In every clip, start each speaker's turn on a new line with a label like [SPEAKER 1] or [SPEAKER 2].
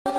[SPEAKER 1] Hi,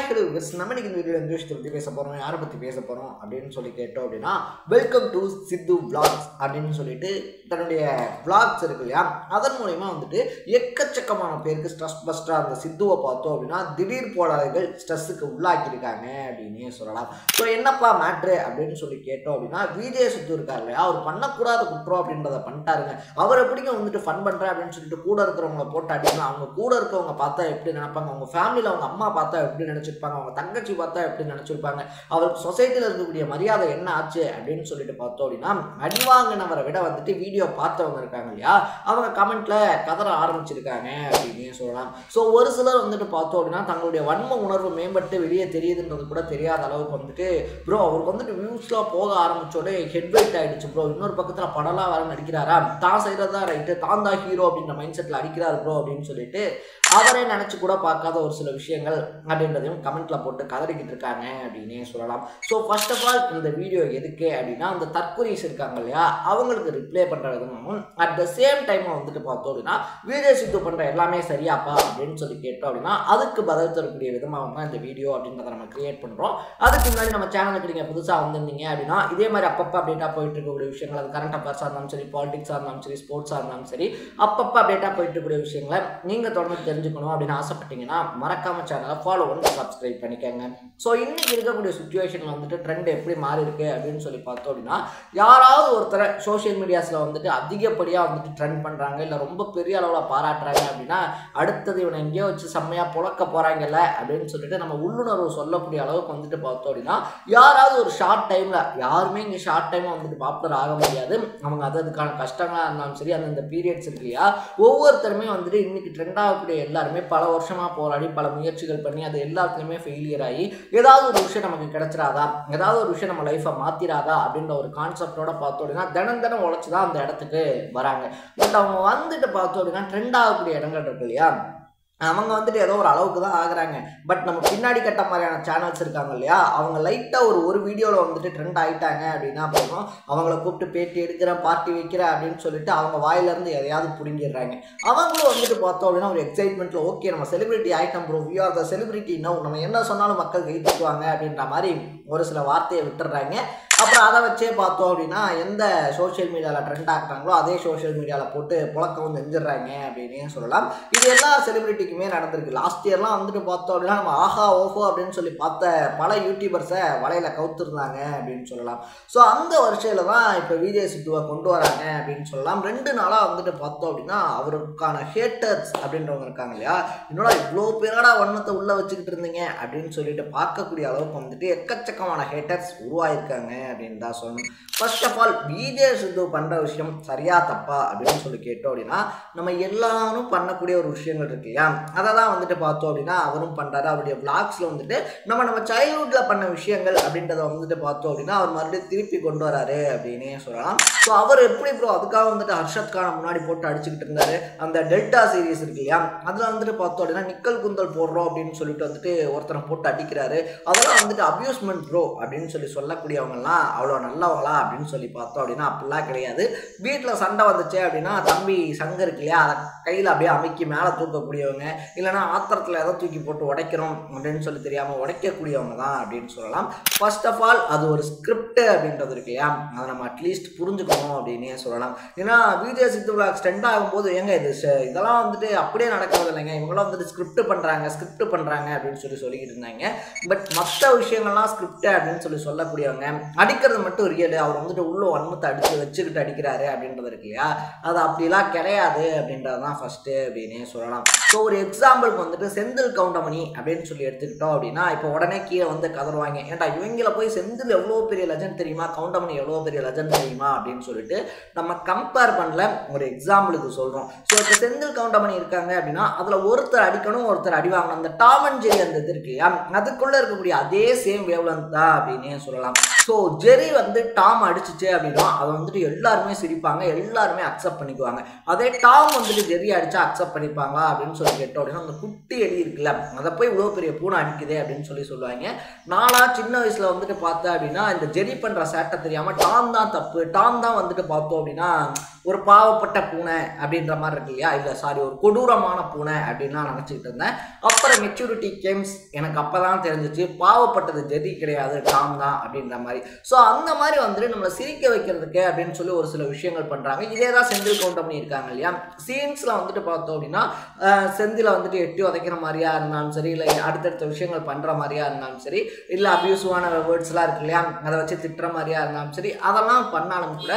[SPEAKER 1] hello, நம்ம இன்னைக்கு இந்த வீடியோல இங்கிலீஷ் பத்தி பேச போறோம். யாரை பத்தி பேச போறோம் அப்படினு சொல்லி கேட்டோம் அப்படினா வெல்கம் டு சித்து vlogs அப்படினு சொல்லிட்டு தன்னுடைய vlogs இருக்குல்லையா அதன் மூலமா வந்துட்டு எக்கச்சக்கமான பேருக்கு ஸ்ட்ரெஸ் பஸ்டரா அந்த சித்துவை பார்த்தோம் அப்படினா திடீர் போராளிகள் ஸ்ட்ரெஸ்க்கு உள்ளாக்கி இருக்காங்க அப்படினே சொல்லலாம். சோ என்னப்பா மேட்டர் அப்படினு சொல்லி கேட்டோம் அப்படினா விஜய் சித்து இருக்காரு இல்லையா அவர் பண்ணக்கூடாத குற்றம் அப்படின்றத பண்ணிட்டாருங்க. அவர் எப்படிங்க வந்துட்டு ஃபன் பண்றா அப்படினு சொல்லிட்டு கூட இருக்கிறவங்கள போட்டு அடிக்கணும். அவங்க கூட இருக்கவங்க பார்த்தா எப்படி நினைப்பாங்க, அவங்க ஃபேமிலில அவங்க அம்மா பார்த்தா எப்படி நினைச்சிருப்பாங்க, அவங்க தங்கச்சி பார்த்தா எப்படி நினைச்சிருப்பாங்க, அவருக்கு சொசைட்டில இருக்கக்கூடிய மரியாதை என்ன ஆச்சு அப்படின்னு சொல்லிட்டு பார்த்தோம் அப்படின்னா அடிவாங்கினவரை விட வந்துட்டு வீடியோ பார்த்தவங்க இருக்காங்க இல்லையா அவங்க கமெண்ட்ல கதற ஆரம்பிச்சிருக்காங்க அப்படின்னு சொல்லலாம். ஸோ ஒரு சிலர் வந்துட்டு பார்த்தோம் அப்படின்னா தங்களுடைய வன்ம உணர்வு மேம்பட்டு வெளியே தெரியுதுன்றது கூட தெரியாத அளவுக்கு வந்துட்டு ப்ரோ அவருக்கு வந்துட்டு வியூஸ்லாம் போக ஆரம்பிச்சோட ஹெட் வெயிட் ஆயிடுச்சு ப்ரோ, இன்னொரு பக்கத்தில் படலாம் வேற நடிக்கிறாரா, தான் செய்யறதா ரைட்டு, தான் தான் ஹீரோ அப்படின்ற மைண்ட் செட்டில் அடிக்கிறாரு ப்ரோ அப்படின்னு சொல்லிட்டு அவரே நினைச்சு கூட பார்க்காத ஒரு சில விஷயங்கள் அப்படின்றதையும் கமெண்ட்ல போட்டு கதறிக்கிட்டு இருக்காங்க அப்படின்னே சொல்லலாம். ஸோ ஃபர்ஸ்ட் ஆஃப் ஆல் இந்த வீடியோ எதுக்கு அப்படின்னா அந்த தற்கொலைஸ் இருக்காங்க இல்லையா அவங்களுக்கு ரிப்ளை பண்ற விதமும் அட் த சேம் டைம் வந்துட்டு பார்த்தோம் அப்படின்னா விஜய் சித்து பண்ற எல்லாமே சரியாப்பா அப்படின்னு சொல்லி கேட்டோம் அப்படின்னா அதுக்கு பதில் தரக்கூடிய விதமாக தான் இந்த வீடியோ அப்படின்றத நம்ம கிரியேட் பண்றோம். அதுக்கு முன்னாடி நம்ம சேனலுக்கு நீங்க புதுசாக வந்திருந்தீங்க அப்படின்னா இதே மாதிரி அப்பப்போ அப்டேட்டா போயிட்டு இருக்கக்கூடிய விஷயங்கள் அது கரண்ட் அஃபேர்ஸாக இருந்தாலும் சரி, பாலிடிக்ஸாக இருந்தாலும் சரி, ஸ்போர்ட்ஸாக இருந்தாலும் சரி, அப்பப்போ அப்டேட்டா போயிட்டு இருக்கக்கூடிய விஷயங்களை நீங்க தொடர்ந்து தெரிஞ்சுக்கணும் அப்படின்னு ஆசைப்பட்டீங்கன்னா மறக்காம சேனலை ஃபாலோ பண்ணி சப்ஸ்கிரைப் பண்ணிக்கங்க. ஸோ இன்னைக்கு இருக்கக்கூடிய சுச்சுவேஷன்ல வந்துட்டு ட்ரெண்ட் எப்படி மாறி இருக்கு அப்படின்னு சொல்லி பார்த்தோம் அப்படின்னா யாராவது ஒருத்தரை சோஷியல் மீடியாஸ்ல வந்துட்டு அதிகப்படியா வந்துட்டு ட்ரெண்ட் பண்றாங்க இல்ல ரொம்ப பெரிய அளவில் பாராட்டுறாங்க அப்படின்னா அடுத்தது இவனை எங்கேயோ வச்சு செம்மையா புழக்க போறாங்கல்ல அப்படின்னு சொல்லிட்டு நம்ம உள்ளுணர்வு சொல்லக்கூடிய அளவுக்கு வந்துட்டு பார்த்தோம் அப்படின்னா யாராவது ஒரு ஷார்ட் டைம்ல யாருமே இங்கே ஷார்ட் டைம்ல வந்துட்டு பாப்புலர் ஆக முடியாது. அவங்க அதுக்கான கஷ்டங்களா இருந்தாலும் சரி அந்த பீரியட்ஸ் இருக்கு இல்லையா ஒவ்வொருத்தருமே வந்துட்டு இன்னைக்கு ட்ரெண்ட் ஆகக்கூடிய எல்லாருமே பல வருஷமா போராடி பல முயற்சிகள் பண்ணி அது எல்லாத்துலயுமே ஃபெயிலியர் ஆகி ஏதாவது ஒரு விஷயம் நமக்கு கிடைச்சிடாதா, ஏதாவது ஒரு விஷயம் நம்ம லைஃபை மாத்திராதா அப்படின்ற ஒரு கான்செப்டோட பார்த்தோம் அப்படின்னா தினம் தினம் உழைச்சுதான் அந்த இடத்துக்கு வராங்க. பட் அவங்க வந்துட்டு பார்த்தோம் அப்படின்னா ட்ரெண்ட் ஆகக்கூடிய இடங்கள் இருக்கு இல்லையா அவங்க வந்துட்டு ஏதோ ஒரு அளவுக்கு தான் ஆகுறாங்க. பட் நம்ம பின்னாடி கட்ட மாதிரியான சேனல்ஸ் இருக்காங்க இல்லையா அவங்க லைட்டாக ஒரு வீடியோவில் வந்துட்டு ட்ரெண்ட் ஆகிட்டாங்க அப்படின்னா போதும் அவங்கள கூப்பிட்டு பேட்டி எடுக்கிறேன் பார்ட்டி வைக்கிறேன் அப்படின்னு சொல்லிட்டு அவங்க வாயிலேருந்து எதையாவது பிடுங்கிடுறாங்க. அவங்களும் வந்துட்டு பார்த்தோம் அப்படின்னா ஒரு எக்ஸைட்மெண்ட்டில் ஓகே நம்ம செலிபிரிட்டி ஆகிட்டோம் bro, we are the celebrity no, நம்ம என்ன சொன்னாலும் மக்கள் கைத்துக்குவாங்க அப்படின்ற மாதிரி ஒரு சில வார்த்தையை விட்டுடுறாங்க. அப்புறம் அதை வச்சே பார்த்தோம் அப்படின்னா எந்த சோஷியல் மீடியாவில் ட்ரெண்ட் ஆக்குறாங்களோ அதே சோஷியல் மீடியாவில் போட்டு புழக்கவும் செஞ்சிடறாங்க அப்படின்னே சொல்லலாம். இது எல்லா செலிபிரிட்டிக்குமே நடந்திருக்கு. லாஸ்ட் இயர்லாம் வந்துட்டு பார்த்தோம் அப்படின்னா நம்ம ஆஹா ஓஹோ அப்படின்னு சொல்லி பார்த்த பல யூடியூபர்ஸை வலையில கவுத்துருந்தாங்க அப்படின்னு சொல்லலாம். ஸோ அந்த வருஷத்துல தான் இப்போ விஜய் சித்துவை கொண்டு வராங்க அப்படின்னு சொல்லலாம். 2 நாளாக வந்துட்டு பார்த்தோம் அப்படின்னா அவருக்கான ஹேட்டர்ஸ் அப்படின்றவங்க இருக்காங்க இல்லையா என்னோட இவ்வளோ பேராடா வண்ணத்தை உள்ள வச்சுக்கிட்டு இருந்தீங்க அப்படின்னு சொல்லிட்டு பார்க்கக்கூடிய அளவுக்கு வந்துட்டு எக்கச்சக்கமான ஹேட்டர்ஸ் உருவாயிருக்காங்க அப்படின்னு தான் சொல்லணும். ஃபர்ஸ்ட் ஆஃப் ஆல் விஜய் சித்து பண்ற விஷயம் சரியா தப்பா அப்படின்னு சொல்லி கேட்டோம் அப்படின்னா நம்ம எல்லாரும் பண்ணக்கூடிய ஒரு விஷயங்கள் இருக்கு இல்லையா அதை தான் வந்துட்டு பார்த்தோம் அப்படின்னா அவரும் பண்றாரு. அவருடைய விளாக்ஸ்ல வந்துட்டு நம்ம சைல்ட்ஹுட்ல பண்ண விஷயங்கள் அப்படின்றத வந்துட்டு பார்த்தோம் அப்படின்னா அவர் மறுபடியும் திருப்பி கொண்டு வராரு அப்படின்னே சொல்லலாம். ஸோ அவர் எப்படி ப்ரோ அதுக்காக வந்துட்டு ஹர்ஷத் கானை முன்னாடி போட்டு அடிச்சுக்கிட்டு இருந்தாரு. அந்த டெல்டா சீரீஸ் இருக்கு இல்லையா அதில் வந்துட்டு பார்த்தோம் அப்படின்னா நிக்கல் குந்தல் போடுறோம் அப்படின்னு சொல்லிட்டு வந்துட்டு ஒருத்தரை போட்டு அடிக்கிறாரு. அதெல்லாம் வந்துட்டு அபியூஸ்மெண்ட் ப்ரோ அப்படின்னு சொல்லக்கூடியவங்கலாம் அவ்வளோ நல்லவங்களா அப்படின்னு சொல்லி பார்த்தோம் அப்படின்னா அப்படிலாம் கிடையாது. வீட்டில் சண்டை வந்துச்சு அப்படின்னா தம்பி சங்க இருக்கு இல்லையா அதை கையில் அப்படியே அமைக்கி மேலே தூக்கக்கூடியவங்க இல்லைன்னா ஆத்திரத்தில் எதை தூக்கி போட்டு உடைக்கிறோம் அப்படின்னு சொல்லி தெரியாமல் உடைக்கக்கூடியவங்க தான் அப்படின்னு சொல்லலாம். ஃபர்ஸ்ட் ஆஃப் ஆல் அது ஒரு ஸ்கிரிப்ட் அப்படின்றது இருக்கு இல்லையா அதை நம்ம அட்லீஸ்ட் புரிஞ்சுக்கணும் அப்படின்னே சொல்லலாம். ஏன்னா விஜய் சித்து vlogs ட்ரெண்ட் ஆகும்போது ஏங்க இதெல்லாம் வந்துட்டு அப்படியே நடக்கிறது இல்லைங்க, இவங்களாம் வந்துட்டு ஸ்கிரிப்ட் பண்ணுறாங்க அப்படின்னு சொல்லிக்கிட்டு இருந்தாங்க. பட் மற்ற விஷயங்கள்லாம் ஸ்கிரிப்ட் அப்படின்னு சொல்லக்கூடியவங்க அடிக்கிறது மட்டும் ரியல், அவர் வந்துட்டு உள்ள வன்மத்தை அடிச்சு வச்சுக்கிட்டு அடிக்கிறாரு அப்படின்றது இருக்கு இல்லையா அது அப்படிலாம் கிடையாது அப்படின்றது தான் ஃபர்ஸ்ட் அப்படின்னே சொல்லலாம். ஸோ ஒரு எக்ஸாம்பிளுக்கு வந்துட்டு செந்தில் கவுண்டமணி அப்படின்னு சொல்லி எடுத்துக்கிட்டோம் அப்படின்னா இப்போ உடனே கீழே வந்து கதறுவாங்க ஏன்டா இவங்கள போய் செந்தில் எவ்வளோ பெரிய லெஜண்ட் தெரியுமா, கவுண்டமணி எவ்வளோ பெரிய லெஜண்ட் தெரியுமா அப்படின்னு சொல்லிட்டு நம்ம கம்பேர் பண்ணல ஒரு எக்ஸாம்பிளுக்கு சொல்கிறோம். ஸோ இப்போ செந்தில் கவுண்டமணி இருக்காங்க அப்படின்னா அதில் ஒருத்தர் அடிக்கணும் ஒருத்தர் அடி வாங்கணும். அந்த டாம் அண்ட் ஜெரி அந்த இது இருக்கு அதுக்குள்ளே இருக்கக்கூடிய அதே சேம் வேவ்லென்த் தான் அப்படின்னே சொல்லலாம். ஸோ ஜெரி வந்து டாம் அடிச்சிச்சு அப்படின்னா அதை வந்துட்டு எல்லாருமே சிரிப்பாங்க, எல்லாருமே அக்செப்ட் பண்ணிக்குவாங்க. அதே டாம் வந்துட்டு ஜெரி அடிச்சா அக்செப்ட் பண்ணிப்பாங்களா அப்படின்னு சொல்லி கேட்டோம் அப்படின்னா அந்த குட்டி எலி இருக்குல்ல அதை போய் இவ்வளோ பெரிய பூனை அடிக்குதே அப்படின்னு சொல்லுவாங்க. நானா சின்ன வயசுல வந்துட்டு பார்த்தேன் அப்படின்னா இந்த ஜெரி பண்ற சேட்டை தெரியாம டாம் தான் தப்பு, டாம் தான் வந்துட்டு பார்த்தோம் அப்படின்னா ஒரு பாவப்பட்ட பூனை அப்படின்ற மாதிரி இருக்கு இல்லையா, இல்லை சாரி ஒரு கொடூரமான பூனை அப்படின்னு நான் நினச்சிக்கிட்டு இருந்தேன். அப்புறம் மெச்சூரிட்டி கேம்ஸ் எனக்கு அப்போ தான் தெரிஞ்சிச்சு பாவப்பட்டது ஜெரி கிடையாது டாம் தான் அப்படின்ற மாதிரி. ஸோ அந்த மாதிரி வந்துட்டு நம்மளை சிரிக்க வைக்கிறதுக்கு அப்படின்னு சொல்லி ஒரு சில விஷயங்கள் பண்ணுறாங்க. இதே தான் செந்தில் கவுண்டமணி இருக்காங்க இல்லையா, சீன்ஸில் வந்துட்டு பார்த்தோம் அப்படின்னா செந்தில் வந்துட்டு எட்டி உதைக்கிற மாதிரியா இருந்தாலும் சரி, இல்லை அடுத்தடுத்த விஷயங்கள் பண்ணுற மாதிரியா இருந்தாலும் சரி, இல்லை அபியூசிவான வேர்ட்ஸ்லாம் இருக்கு இல்லையா அதை வச்சு திட்டுற மாதிரியா இருந்தாலும் சரி, அதெல்லாம் பண்ணாலும் கூட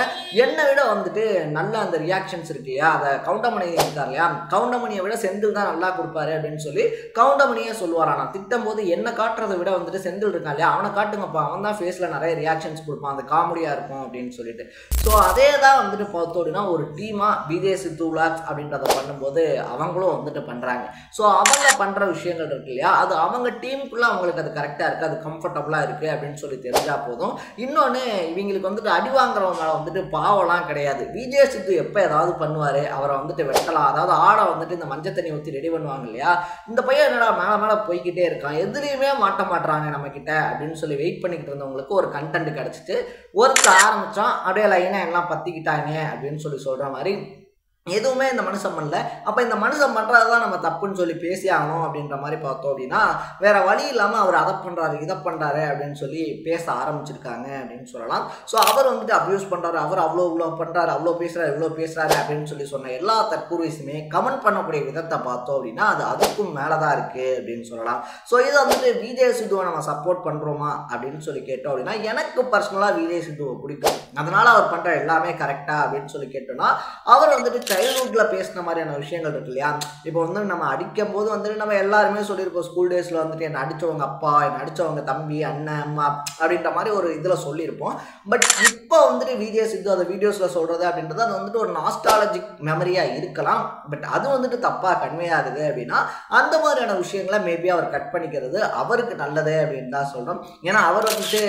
[SPEAKER 1] என்னை விட வந்துட்டு நல்ல அந்த ரியாக்ஷன்ஸ் இருக்கு இல்லையா, அதை கவுண்டமணி இருக்கார் இல்லையா, கவுண்டமணியை விட செந்தில் தான் நல்லா கொடுப்பாரு அப்படின்னு சொல்லி கவுண்டமணியே சொல்லுவாராம். நான் திட்டம் போது என்ன காட்டுறதை விட வந்துட்டு செந்தில் இருக்கான் இல்லையா அவனை காட்டுங்கப்பா, அவன் தான் ஃபேஸில் நிறைய ரியாக்ஷன்ஸ் கொடுப்பான், அது காமெடியாக இருக்கும் அப்படின்னு சொல்லிட்டு. ஸோ அதே தான் வந்துட்டு பார்த்தோம் அப்படின்னா ஒரு டீமாக விஜய் சித்து விளாக்ஸ் அப்படின்றத பண்ணும்போது அவங்களும் வந்துட்டு பண்ணுறாங்க. ஸோ அவங்க பண்ணுற விஷயங்கள் இருக்கு இல்லையா அது அவங்க டீமுக்குள்ளே அவங்களுக்கு அது கரெக்டாக இருக்குது, அது கம்ஃபர்டபுளாக இருக்குது அப்படின்னு சொல்லி தெரிஞ்சால் போதும். இன்னொன்று இவங்களுக்கு வந்துட்டு அடி வாங்குறவங்க வந்துட்டு பாவம்லாம் கிடையாது. விஜய் சித்து எப்போ ஏதாவது பண்ணுவார், அவரை வந்துட்டு வெட்டலாம், அதாவது ஆடை வந்துட்டு இந்த மஞ்சள் தண்ணி ஊற்றி ரெடி பண்ணுவாங்க இல்லையா, இந்த பையன் என்னடா மேலே மேலே போய்கிட்டே இருக்கான், எதுலேயுமே மாட்ட மாட்டுறாங்க நம்மக்கிட்ட அப்படின்னு சொல்லி வெயிட் பண்ணிக்கிட்டு இருந்தவங்களுக்கு ஒரு கண்டென்ட் கிடச்சிட்டு ஒர்க் ஆரம்பித்தான், அப்படியே லைனாக எல்லாம் பற்றிக்கிட்டாங்க அப்படின்னு சொல்லி சொல்கிற மாதிரி எதுவுமே இந்த மனுஷன் பண்ணல. அப்போ இந்த மனுஷன் பண்ணுறதுதான் நம்ம தப்புன்னு சொல்லி பேசி ஆகணும் அப்படின்ற மாதிரி பார்த்தோம் அப்படின்னா வேற வழி இல்லாமல் அவர் அதை பண்ணுறாரு இதை பண்ணுறாரு அப்படின்னு சொல்லி பேச ஆரம்பிச்சிருக்காங்க அப்படின்னு சொல்லலாம். ஸோ அவர் வந்துட்டு அப்யூஸ் பண்ணுறாரு, அவர் அவ்வளோ பண்ணுறாரு, அவ்வளோ பேசுகிறாரு, இவ்வளோ பேசுகிறாரு அப்படின்னு சொல்லி சொன்ன எல்லா தற்கூரிஸுமே கமெண்ட் பண்ணக்கூடிய விதத்தை பார்த்தோம் அப்படின்னா அது அதுக்கும் மேலே தான் இருக்குது அப்படின்னு சொல்லலாம். ஸோ இதை வந்துட்டு விஜய் சித்துவை நம்ம சப்போர்ட் பண்ணுறோமா அப்படின்னு சொல்லி கேட்டோம் அப்படின்னா எனக்கு பர்சனலாக விஜய் சித்துவை பிடிக்கும், அதனால் அவர் பண்ணுற எல்லாமே கரெக்டாக அப்படின்னு சொல்லி கேட்டோம்னா அவர் வந்துட்டு சைல்ட்ஹுட்டில் பேசின மாதிரியான விஷயங்கள் இருக்கு இல்லையா. இப்போ வந்து நம்ம அடிக்கும் போது வந்துட்டு நம்ம எல்லாருமே சொல்லியிருப்போம் ஸ்கூல் டேஸில் வந்துட்டு என்னை அடித்தவங்க அப்பா, என்னை அடித்தவங்க தம்பி, அண்ணன், அம்மா அப்படின்ற மாதிரி ஒரு இதில் சொல்லியிருப்போம். பட் இப்போ வந்துட்டு விஜய் சித்து அந்த வீடியோஸில் சொல்கிறது அப்படின்றது அது வந்துட்டு ஒரு நாஸ்டாலஜிக் மெமரியாக இருக்கலாம். பட் அது வந்துட்டு தப்பாக கன்வே ஆகுது அப்படின்னா அந்த மாதிரியான விஷயங்களை மேபி அவர் கட் பண்ணிக்கிறது அவருக்கு நல்லது அப்படின்னு தான் சொல்கிறோம். ஏன்னா அவர் வந்துட்டு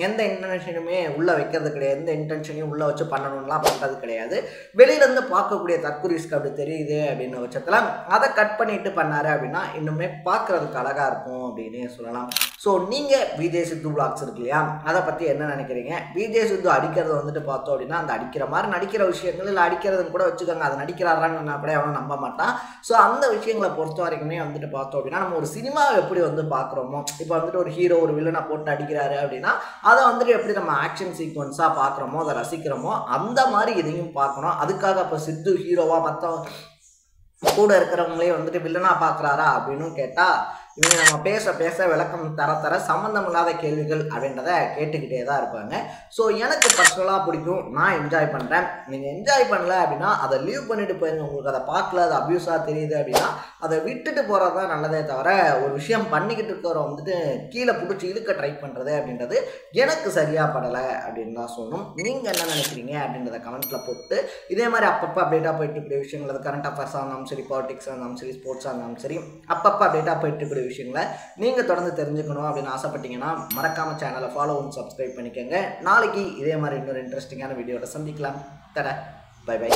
[SPEAKER 1] எந்த இன்டென்ஷனுமே உள்ளே வைக்கிறது கிடையாது, எந்த இன்டென்ஷனையும் உள்ளே வச்சு பண்ணணும்லாம் பண்ணுறது கிடையாது. வெளியிலேருந்து பார்க்கக்கூடிய தற்குறிஸ்க்கு அப்படி தெரியுது அப்படின்னு பட்சத்தில் அதை கட் பண்ணிட்டு பண்ணாரு அப்படின்னா இன்னுமே பார்க்கறதுக்கு அழகாக இருக்கும் அப்படின்னு சொல்லலாம். ஸோ நீங்கள் விஜய் சித்து விளாக்ஸ் இருக்கு இல்லையா அதை பற்றி என்ன நினைக்கிறீங்க? விஜய் சித்து அடிக்கிறத வந்துட்டு பார்த்தோம் அப்படின்னா அந்த அடிக்கிற மாதிரி நடிக்கிற விஷயங்கள் இல்லை அடிக்கிறதுன்னு கூட வச்சுக்கோங்க, அதை நடிக்கிறாரான்னு கூட அவனை நம்ப மாட்டான். ஸோ அந்த விஷயங்களை பொறுத்த வரைக்குமே வந்துட்டு பார்த்தோம் அப்படின்னா நம்ம ஒரு சினிமாவை எப்படி வந்து பார்க்குறோமோ, இப்போ வந்துட்டு ஒரு ஹீரோ ஒரு வில்லனை போட்டு அடிக்கிறாரு அப்படின்னா அதை வந்துட்டு எப்படி நம்ம ஆக்ஷன் சீக்வன்ஸாக பார்க்குறோமோ அதை ரசிக்கிறோமோ அந்த மாதிரி இதையும் பார்க்கணும். அதுக்காக இப்போ சித்து ஹீரோவா மற்றவங்க கூட இருக்கிறவங்களே வந்துட்டு வில்லனா பார்க்குறாரா அப்படின்னு கேட்டால் இவங்க நம்ம பேச பேச விளக்கம் தர சம்மந்தம் இல்லாத கேள்விகள் அப்படின்றத கேட்டுக்கிட்டே தான் இருப்பாங்க. ஸோ எனக்கு பர்சனலாக பிடிக்கும், நான் என்ஜாய் பண்ணுறேன். நீங்கள் என்ஜாய் பண்ணல அப்படின்னா அதை லீவ் பண்ணிட்டு போயிருங்க. உங்களுக்கு அதை பார்க்கல அது அப்யூஸாக தெரியுது அப்படின்னா அதை விட்டுட்டு போகிறது தான் நல்லதே தவிர ஒரு விஷயம் பண்ணிக்கிட்டு இருக்கிற வந்துட்டு கீழே பிடிச்சி இழுக்க ட்ரை பண்ணுறது அப்படின்றது எனக்கு சரியாக படலை அப்படின்னு தான் சொல்லணும். நீங்கள் என்ன நினைக்கிறீங்க அப்படின்றத கமெண்ட்டில் போட்டு இதே மாதிரி அப்பப்போ அப்டேட்டாக போயிட்டு இருக்கிற விஷயங்கள் அது கரண்ட் அஃபேர்ஸாக இருந்தாலும் சரி, பாலிடிக்ஸாக இருந்தாலும் சரி, ஸ்போர்ட்ஸாக இருந்தாலும் சரி, அப்பப்போ அப்டேட்டாக போயிட்டு இருக்கிற விஷயங்களை நீங்கள் தொடர்ந்து தெரிஞ்சுக்கணும் அப்படின்னு ஆசைப்பட்டீங்கன்னா மறக்காம சேனலை ஃபாலோ அண்ட் சப்ஸ்கிரைப் பண்ணிக்கோங்க. நாளைக்கு இதே மாதிரி இன்னொரு இன்ட்ரெஸ்டிங்கான வீடியோட சந்திக்கலாம். தட பை பை.